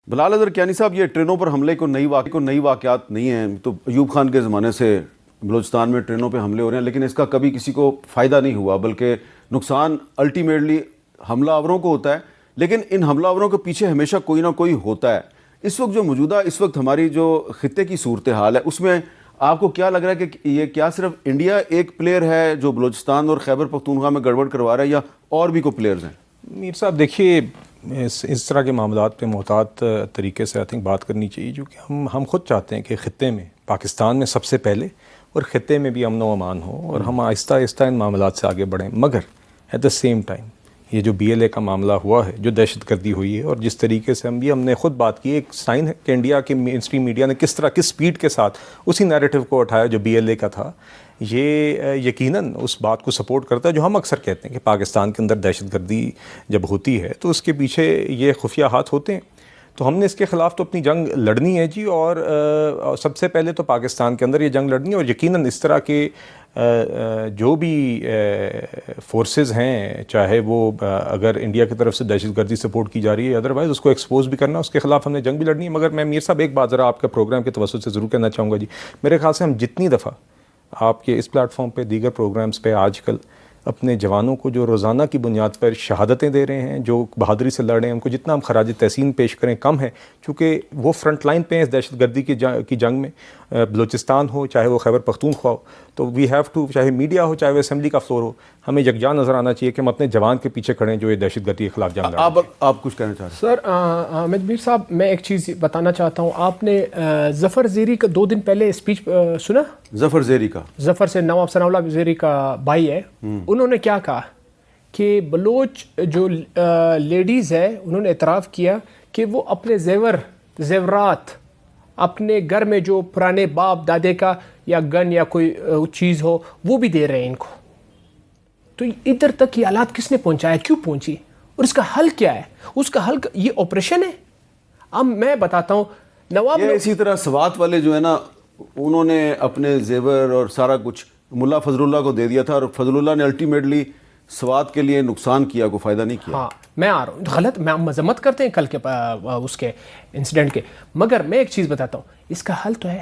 بلال اظہر کیانی صاحب، یہ ٹرینوں پر حملے کو نئی واقعات نہیں ہیں. تو ایوب خان کے زمانے سے بلوچستان میں ٹرینوں پہ حملے ہو رہے ہیں، لیکن اس کا کبھی کسی کو فائدہ نہیں ہوا، بلکہ نقصان الٹیمیٹلی حملہ آوروں کو ہوتا ہے. لیکن ان حملہ آوروں کے پیچھے ہمیشہ کوئی نہ کوئی ہوتا ہے. اس وقت ہماری جو خطے کی صورتحال ہے، اس میں آپ کو کیا لگ رہا ہے کہ یہ کیا صرف انڈیا ایک پلیئر ہے جو بلوچستان اور خیبر پختونخوا میں گڑبڑ کروا رہا ہے، یا اور بھی کوئی پلیئرز ہیں؟ میر صاحب دیکھیے، اس طرح کے معاملات پہ محتاط طریقے سے بات کرنی چاہیے، جو کہ ہم خود چاہتے ہیں کہ خطے میں، پاکستان میں سب سے پہلے اور خطے میں بھی امن و امان ہو، اور ہم آہستہ آہستہ ان معاملات سے آگے بڑھیں. مگر ایٹ دا سیم ٹائم یہ جو BLA کا معاملہ ہوا ہے، جو دہشت گردی ہوئی ہے، اور جس طریقے سے ہم نے خود بات کی، ایک سائن ہے کہ انڈیا کے مین اسٹریم میڈیا نے کس سپیڈ کے ساتھ اسی نیریٹو کو اٹھایا جو BLA کا تھا. یہ یقیناً اس بات کو سپورٹ کرتا ہے جو ہم اکثر کہتے ہیں کہ پاکستان کے اندر دہشت گردی جب ہوتی ہے تو اس کے پیچھے یہ خفیہ ہاتھ ہوتے ہیں. تو ہم نے اس کے خلاف تو اپنی جنگ لڑنی ہے جی، اور سب سے پہلے تو پاکستان کے اندر یہ جنگ لڑنی ہے. اور یقیناً اس طرح کے جو بھی فورسز ہیں، چاہے وہ اگر انڈیا کی طرف سے دہشت گردی سپورٹ کی جا رہی ہے، ادروائز اس کو ایکسپوز بھی کرنا، اس کے خلاف ہم نے جنگ بھی لڑنی ہے. مگر میں میر صاحب ایک بات ذرا آپ کے پروگرام کے توسط سے ضرور کہنا چاہوں گا جی. میرے خیال سے ہم جتنی دفعہ آپ کے اس پلیٹ فارم پہ، دیگر پروگرامز پہ آج کل اپنے جوانوں کو جو روزانہ کی بنیاد پر شہادتیں دے رہے ہیں، جو بہادری سے لڑ رہے ہیں، ان کو جتنا ہم خراج تحسین پیش کریں کم ہے، چونکہ وہ فرنٹ لائن پہ ہیں اس دہشت گردی کی جنگ میں. بلوچستان ہو، چاہے وہ خیبر پختونخوا ہو، تو وی ہیو ٹو، چاہے میڈیا ہو، چاہے وہ اسمبلی کا فلور ہو، ہمیں یکجا نظر آنا چاہیے کہ ہم اپنے جوان کے پیچھے کھڑے ہیں جو یہ دہشت گردی کے خلاف جنگ لڑ رہے ہیں. آپ کچھ کہنا چاہ رہے ہیں؟ سر حامد میر صاحب، میں ایک چیز بتانا چاہتا ہوں. آپ نے ظفر زیری کا 2 دن پہلے اسپیچ سنا؟ ظفر زیری کا، ظفر سے نواب ثناء اللہ زیری کا بھائی ہے. انہوں نے کیا کہا کہ بلوچ جو لیڈیز ہے، انہوں نے اعتراف کیا کہ وہ اپنے زیورات اپنے گھر میں جو پرانے باپ دادے کا یا گن یا کوئی چیز ہو وہ بھی دے رہے ہیں ان کو. تو ادھر تک یہ حالات کس نے پہنچایا، کیوں پہنچی، اور اس کا حل کیا ہے؟ اس کا حل یہ آپریشن ہے. اب میں بتاتا ہوں، نواب اسی طرح سوات والے جو ہے نا، انہوں نے اپنے زیور اور سارا کچھ ملا فضل اللہ کو دے دیا تھا، اور فضل اللہ نے الٹیمیٹلی سوات کے لیے نقصان کیا، کوئی فائدہ نہیں کیا. ہاں، میں آ رہا ہوں، غلط میں مذمت کرتے ہیں کل کے اس کے انسیڈنٹ کے. مگر میں ایک چیز بتاتا ہوں، اس کا حل تو ہے.